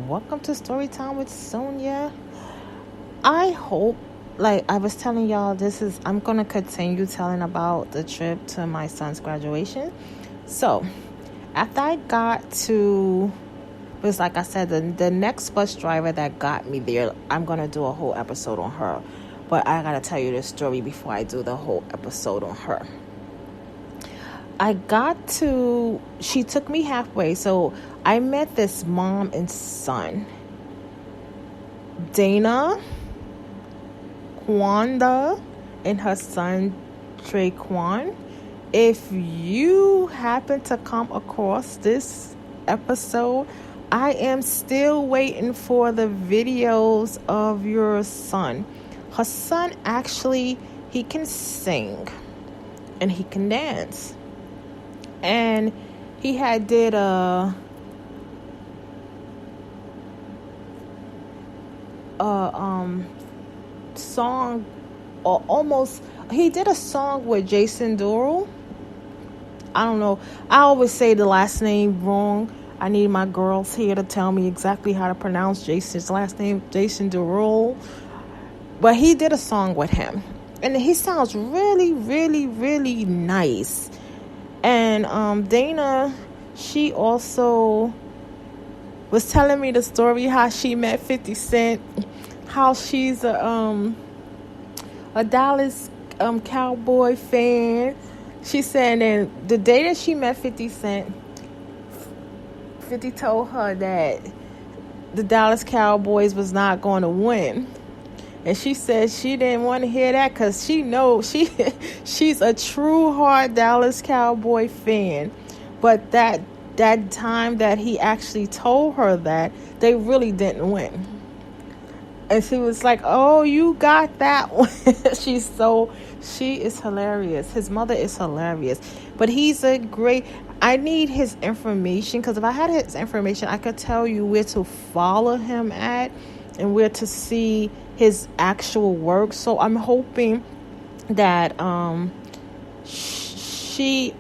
welcome to Storytime with Sonia. I hope, like I was telling y'all, I'm going to continue telling about the trip to my son's graduation. So, after I got to, it was like I said, the next bus driver that got me there, I'm going to do a whole episode on her. But I got to tell you the story before I do the whole episode on her. She took me halfway. So I met this mom and son, Dana, Kwanda, and her son, Traquan. If you happen to come across this episode, I am still waiting for the videos of your son. Her son actually, he can sing and he can dance. And he had did a song, or almost, he did a song with Jason Derulo. I don't know. I always say the last name wrong. I need my girls here to tell me exactly how to pronounce Jason's last name, Jason Derulo. But he did a song with him. And he sounds really, really, really nice. And Dana, she also was telling me the story how she met 50 Cent, how she's a Dallas Cowboy fan. She said that the day that she met 50 Cent, 50 told her that the Dallas Cowboys was not going to win. And she said she didn't want to hear that because she knows she's a true hard Dallas Cowboy fan. But that time that he actually told her that, they really didn't win. And she was like, oh, you got that one. She is hilarious. His mother is hilarious. But I need his information, because if I had his information, I could tell you where to follow him at and where to see his actual work. So I'm hoping that she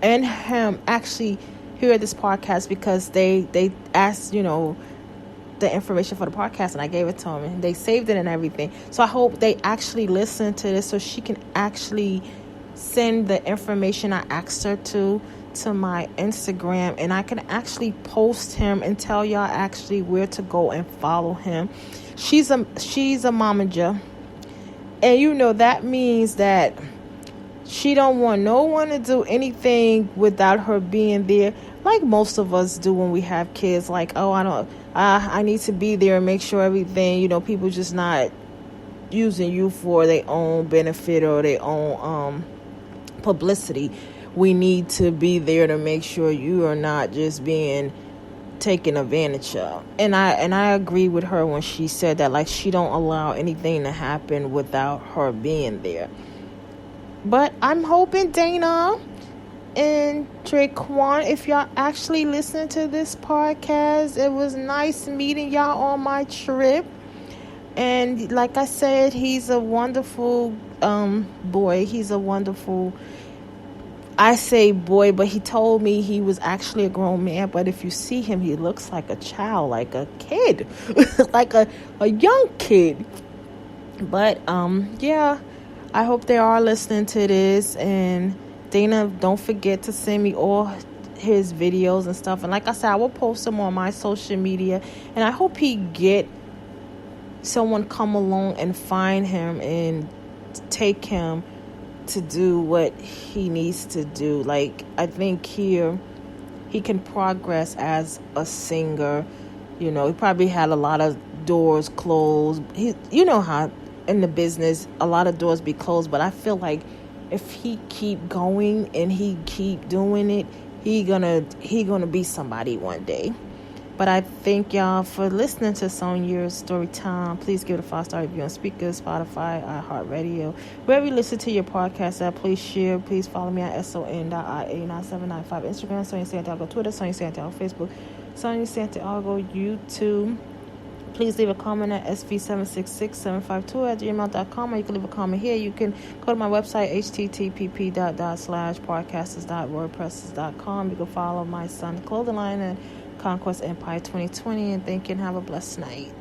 and him actually hear this podcast, because they asked, the information for the podcast, and I gave it to them, and they saved it and everything. So I hope they actually listen to this, so she can actually send the information I asked her to my Instagram, and I can actually post him and tell y'all actually where to go and follow him. She's a momager, and that means that she don't want no one to do anything without her being there, like most of us do when we have kids. Like, oh, I need to be there and make sure everything, people just not using you for their own benefit or their own publicity. We need to be there to make sure you are not just being taken advantage of. And I agree with her when she said that, like, she don't allow anything to happen without her being there. But I'm hoping Dana and Traquan, if y'all actually listen to this podcast, it was nice meeting y'all on my trip. And like I said, he's a wonderful boy. He's a wonderful, I say boy, but he told me he was actually a grown man. But if you see him, he looks like a child, like a kid, like a young kid. But yeah, I hope they are listening to this. And Dana, don't forget to send me all his videos and stuff. And like I said, I will post them on my social media. And I hope he get someone come along and find him and take him to do what he needs to do. Like, I think here he can progress as a singer. He probably had a lot of doors closed. How in the business a lot of doors be closed, but I feel like if he keep going and he keep doing it, he gonna be somebody one day. But I thank y'all for listening to Sonia's Storytime. Please give it a 5-star review on Speaker, Spotify, iHeartRadio. Wherever you listen to your podcast at, please share. Please follow me at son.ia9795 Instagram, Sonia Santiago Twitter, Sonia Santiago Facebook, Sonia Santiago YouTube. Please leave a comment at sv766752@gmail.com, or you can leave a comment here. You can go to my website, http://podcasters.wordpresses.com. You can follow my son's clothing line at Conquest Empire 2020. And thank you and have a blessed night.